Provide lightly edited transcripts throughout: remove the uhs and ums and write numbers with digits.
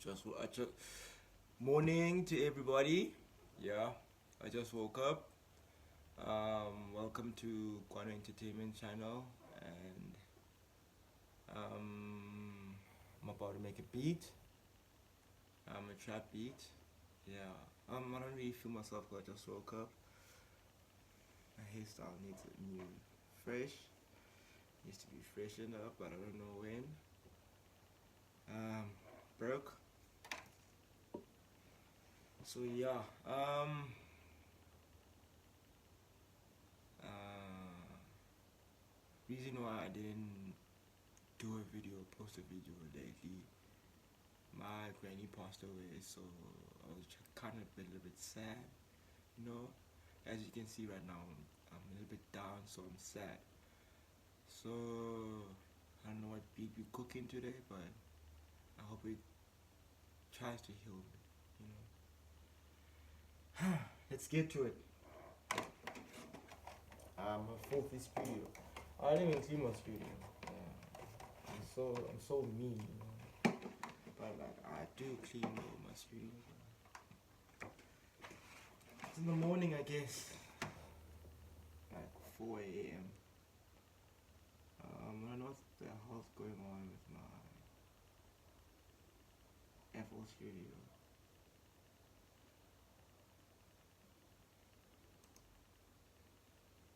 I just morning to everybody. Yeah, I just woke up. Welcome to Guano Entertainment Channel, and I'm about to make a beat. A trap beat. Yeah. I don't really feel myself 'cause I just woke up. My hairstyle needs a new, fresh. Needs to be freshened up, but I don't know when. Um, broke. So yeah. Uh, Reason why I didn't post a video lately. My granny passed away, so I was kind of a little bit sad. You know, as you can see right now, I'm a little bit down, so I'm sad. So I don't know what beat we cooking today, but I hope it tries to heal me. You know. Let's get to it. A filthy studio. I didn't even clean my studio. Yeah. I'm so mean. You know. But like I do clean my studio. It's in the morning, I guess, like 4 a.m. I don't know what the hell's going on with my FL Studio.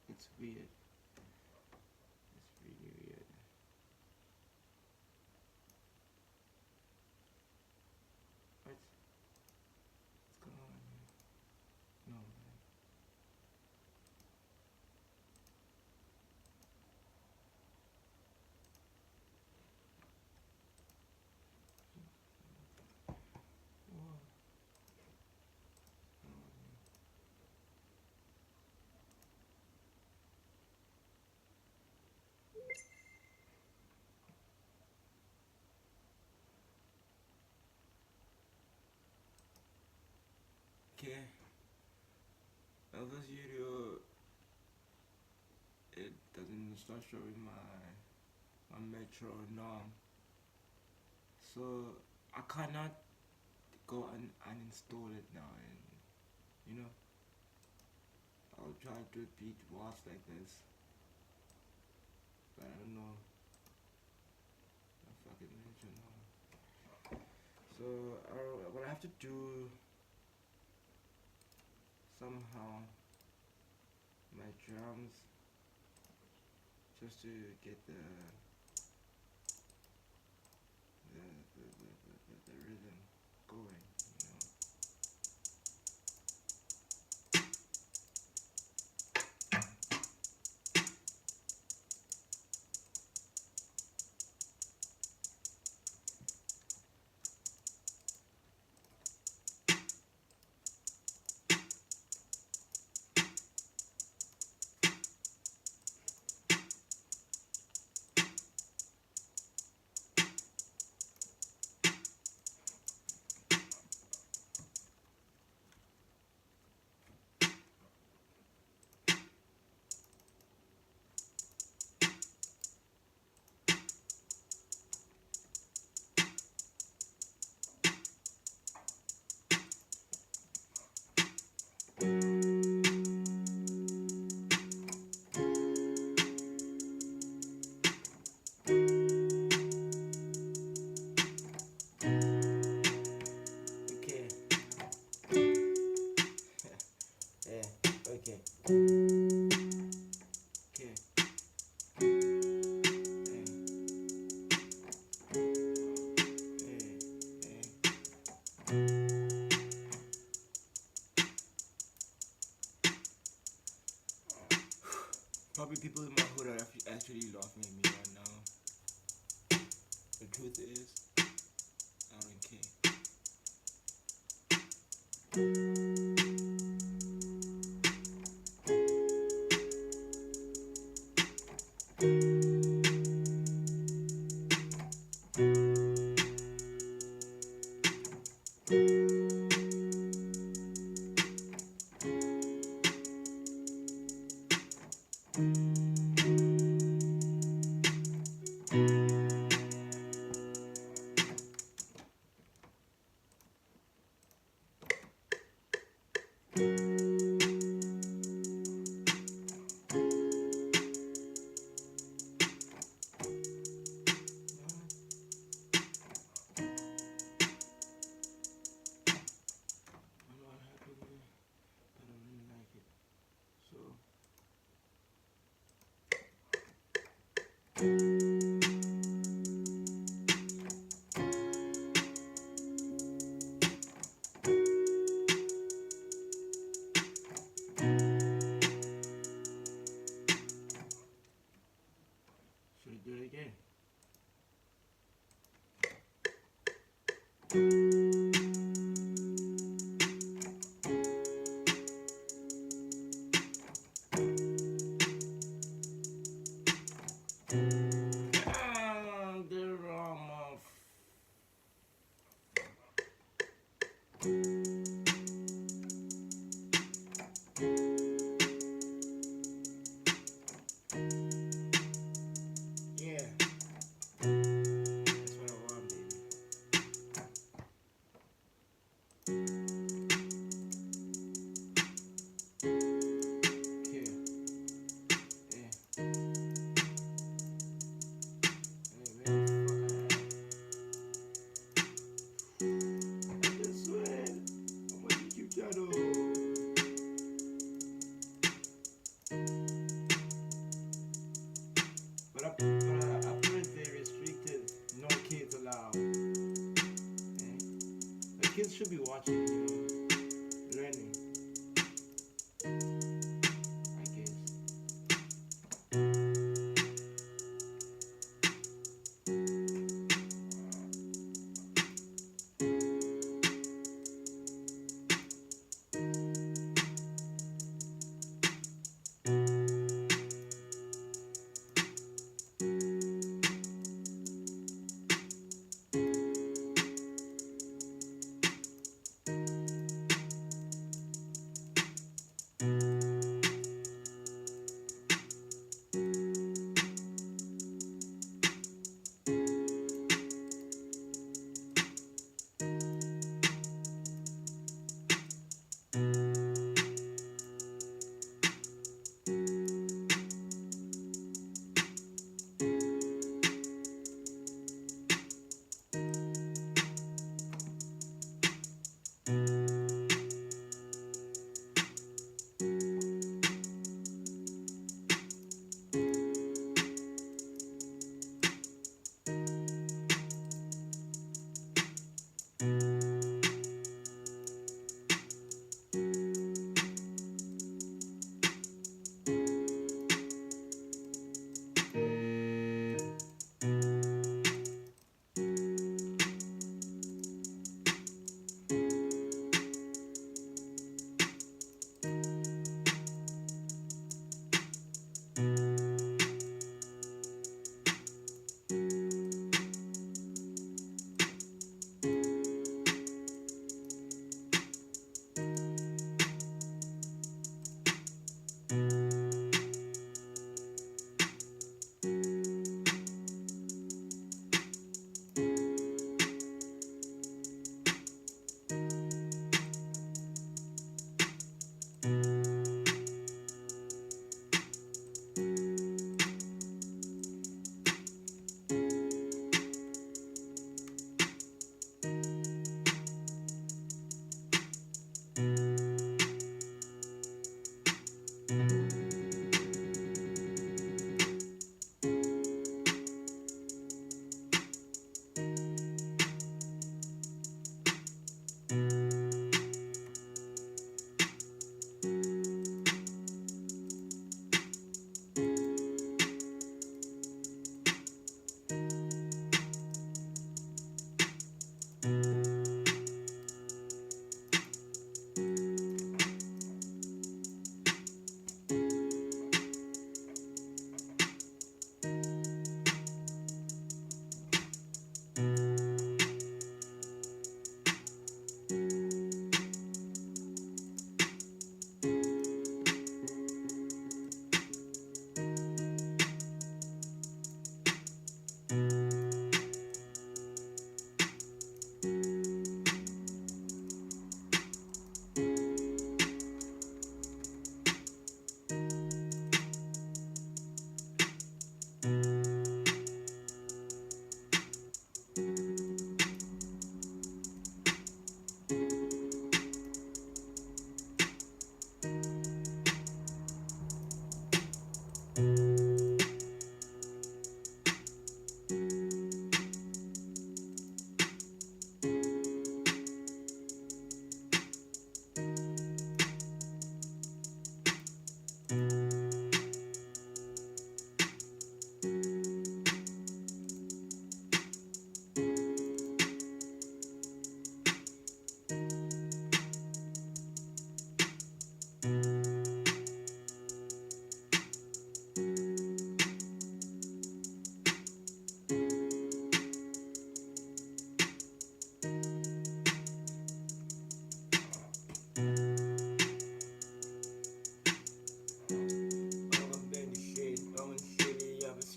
It's weird. It's really weird. What's going on here? No, man. Whoa. Okay. FL Studio, it doesn't start showing my Metro norm. So I cannot go and uninstall it now, and you know, I'll try to beat walls like this, but I don't know. I fucking Metro norm. So what I have to do somehow my drums just to get the rhythm going, you know. Okay. Yeah. Okay. Okay. Probably people in my hood are actually laughing at me right now. The truth is, I don't care. Should we do it again? The wrong off. Yeah. That's what I want, baby. Here. Yeah. Hey, where the fuck I just swear. I'm on YouTube channel. But I put it very restricted. No kids allowed. Okay? The kids should be watching, learning. I guess.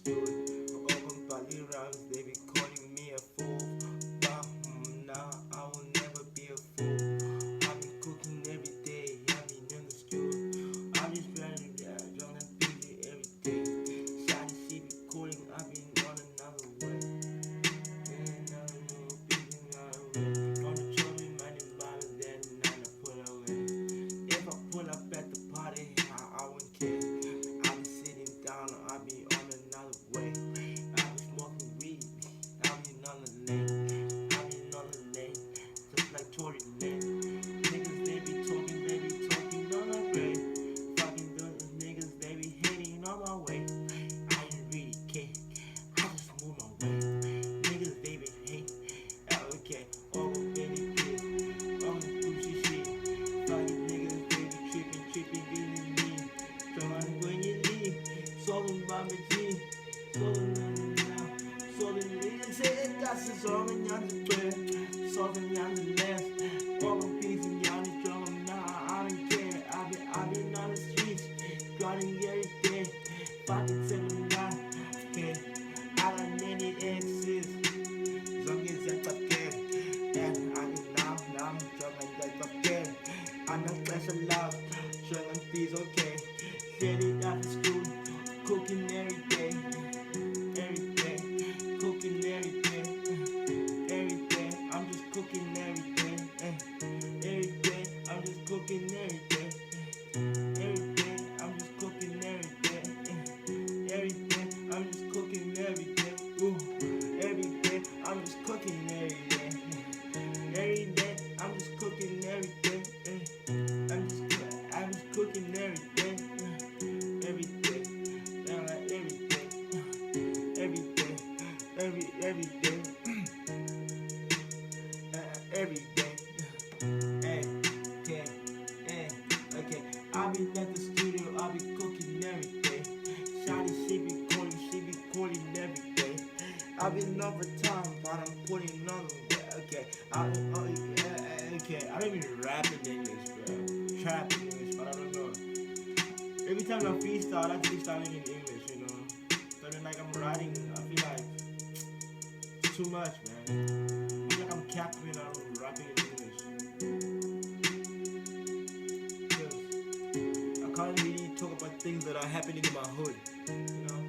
studio. Open Valley rounds, they be calling me a fool. But now I will never be a fool. I've been cooking every day, I've been in the studio. I'm just running around, young and busy every day. Shawty, she be calling, I've been on another way. Another more busy, another way. On the children, minding bottles, then none to put away. If I pull up at the party, I won't care. I'll be sitting down, I'll be on another way. I'll be smoking weed, I'll be on the lane. I'll be on the lane, just like Tory Lane. Niggas, they be talking on the grave. Fucking those niggas, they be hating on my way. I ain't really care, I just move my way. Niggas, they be hating, okay, all the baby kids, all the Gucci shit. Fucking niggas, they be tripping, beating me. Trying when you leave, solving by my G, solving now, solving niggas say that's a solving on the bread, solving on the left, all my peace and y'all the drum. Nah, I don't care. I been on the streets, grinding every day, fucking 7-9, okay. I don't need exes, as long as I can, and I can now I'm jumping like a kid. I'm not special love, showing peace, okay. Getting out of school, cooking every day, cooking every day, I'm just cooking every day, I'm just cooking every day, I'm just cooking every day, I'm just cooking every day, ooh, every day, I'm just cooking every day, I'm just cooking every day, I'm just cooking every day, every day, every day, every day, every day, okay. I'll be at the studio, I'll be cooking every day. Shawty, she be calling every day. I've been overtime, but I'm putting on the way. Okay, okay. I don't even rap in English, bro. Trap in English, but I don't know. Every time I freestyle, I'm freestyling in English, you know. So then, like, I'm writing, I feel like it's too much, man. I feel like I'm capping and I'm rapping in English. Because I can't really talk about things that are happening in my hood, you know.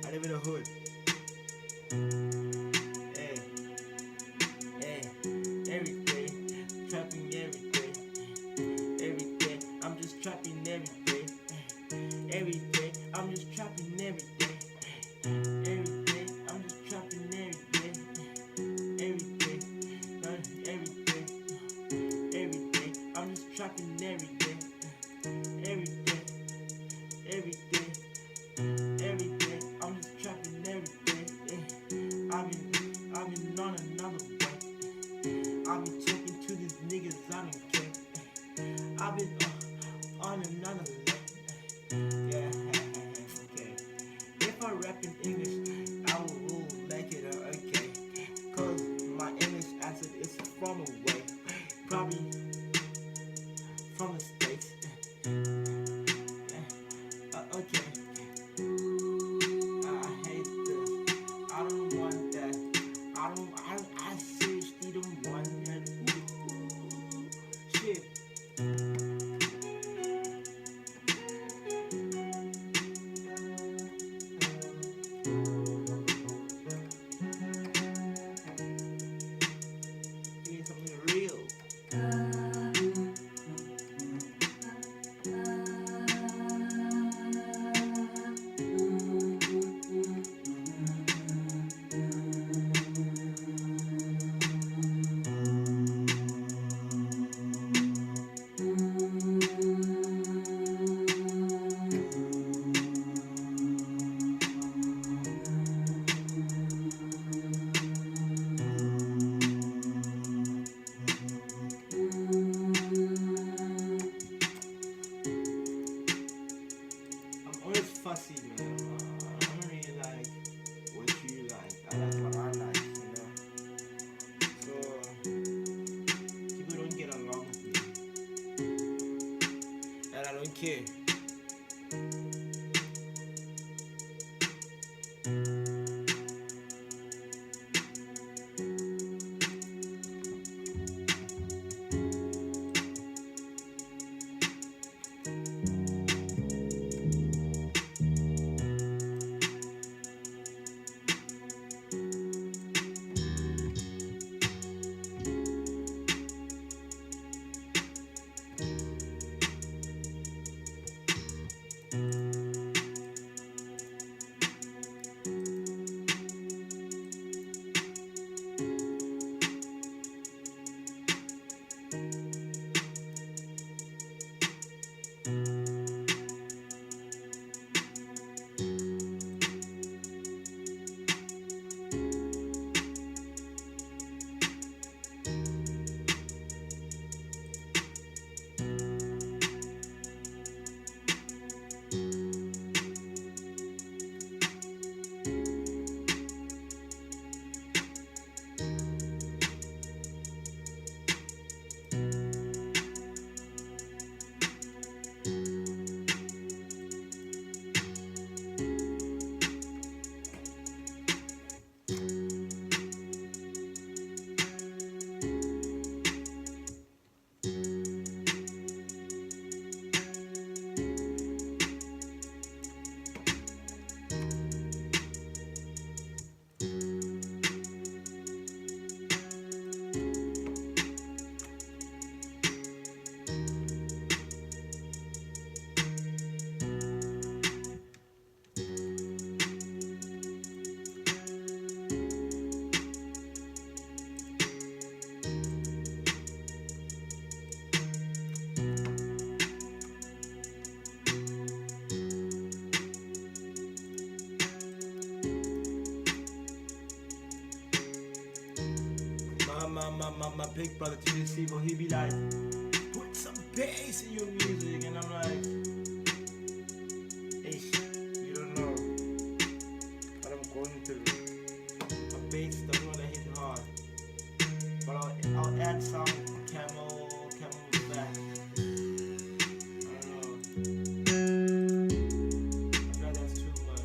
I live in a hood. Every day, trapping every day, I'm just trapping every day, I'm just trapping every day, I'm just trapping every day, every day, I'm just trapping every day, every day, I'm just trapping every day, I've been on another way. I've been talking to these niggas, I don't care. I've been on another level. Yeah, okay. If I rap in English, I will make it okay. Cause my English accent is from away. Probably from the States. Okay. I hate this. I don't want that. I seriously don't want that. Shit. Give me something real. I'm always fussy, man. I don't really like what you like. I like what I like, you know. So people don't get along with me, and I don't care. My big brother TJ, he be like, put some bass in your music, and I'm like, hey, you don't know what I'm going through. My bass doesn't want to hit hard, but I'll add some camel back. I don't know. I know that's too much.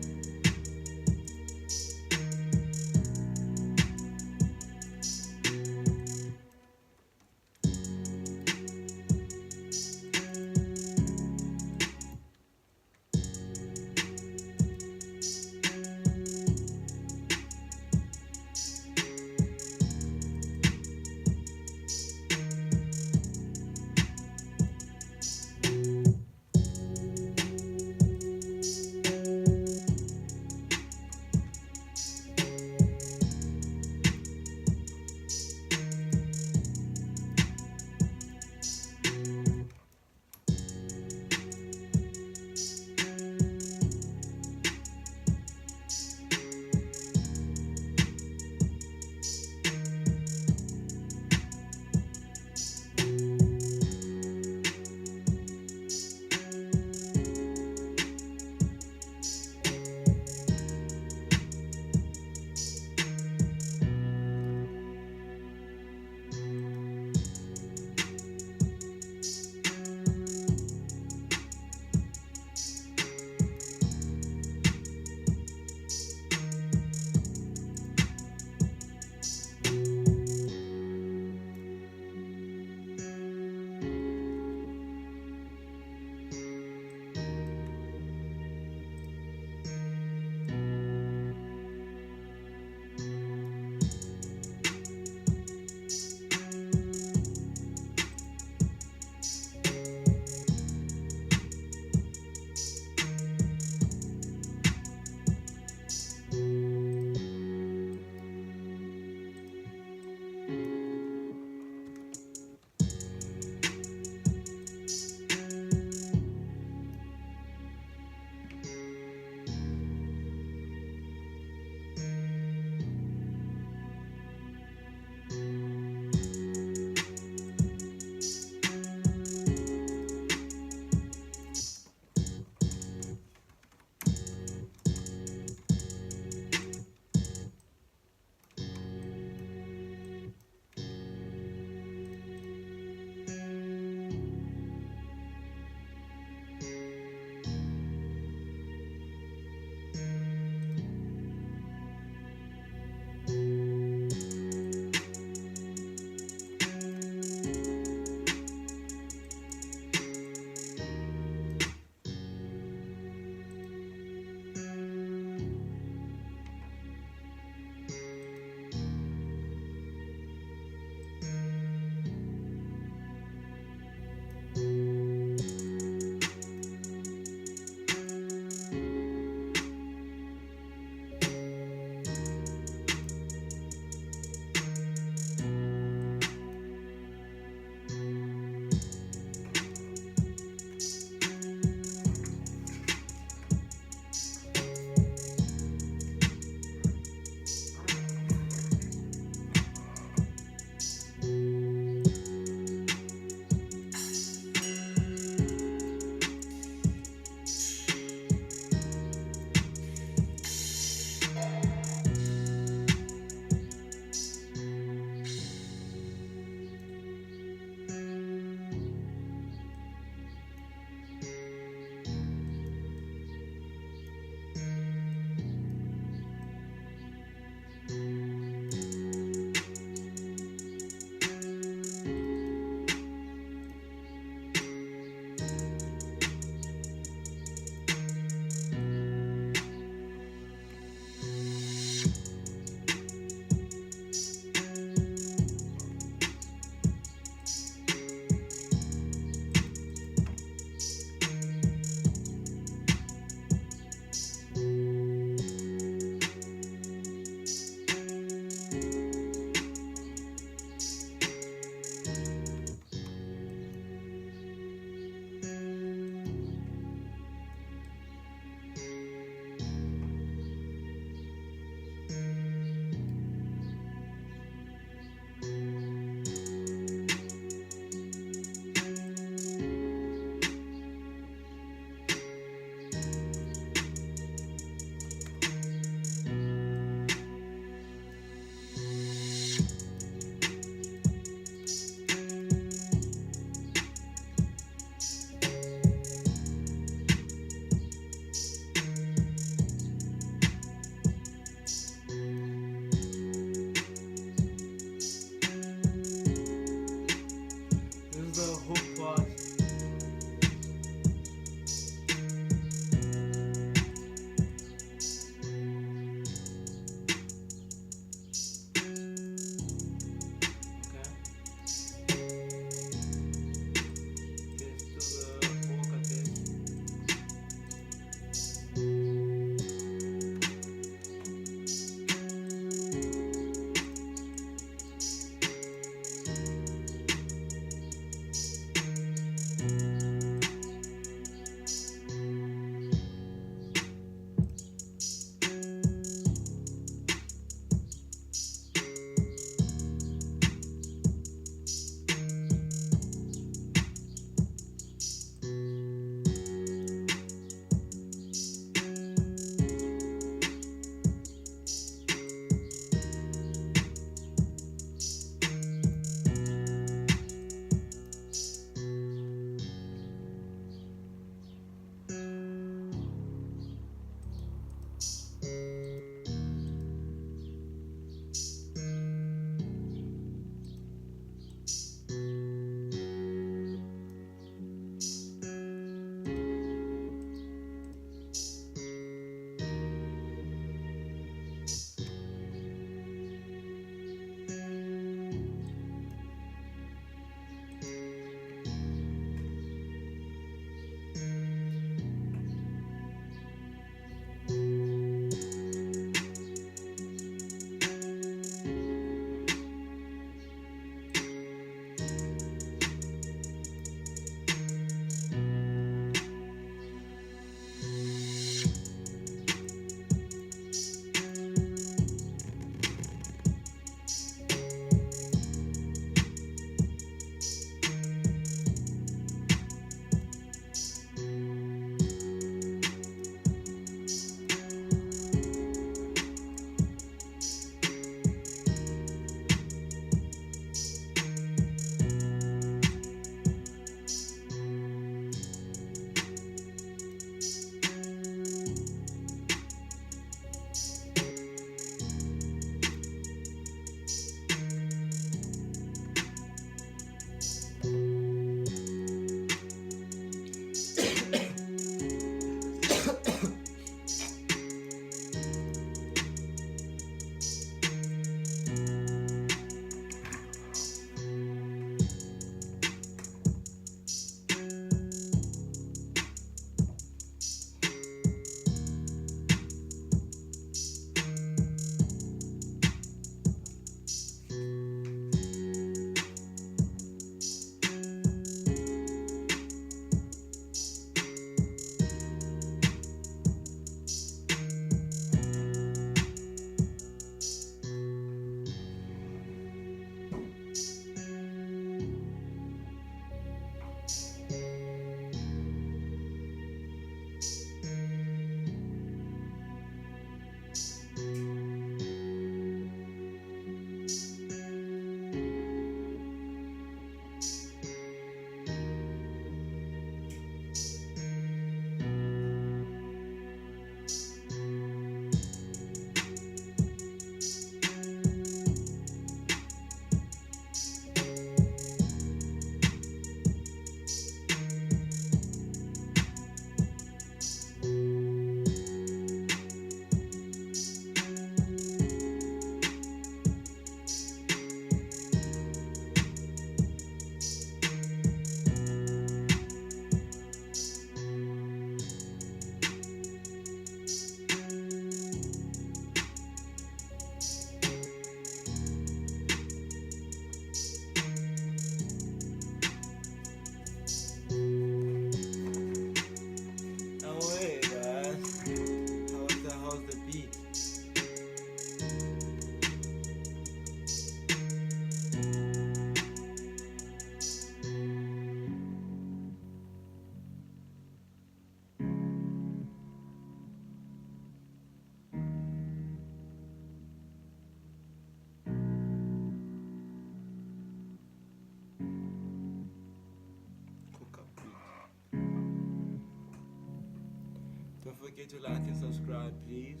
forget to like and subscribe, please.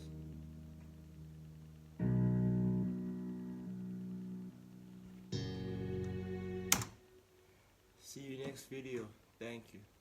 See you next video. Thank you.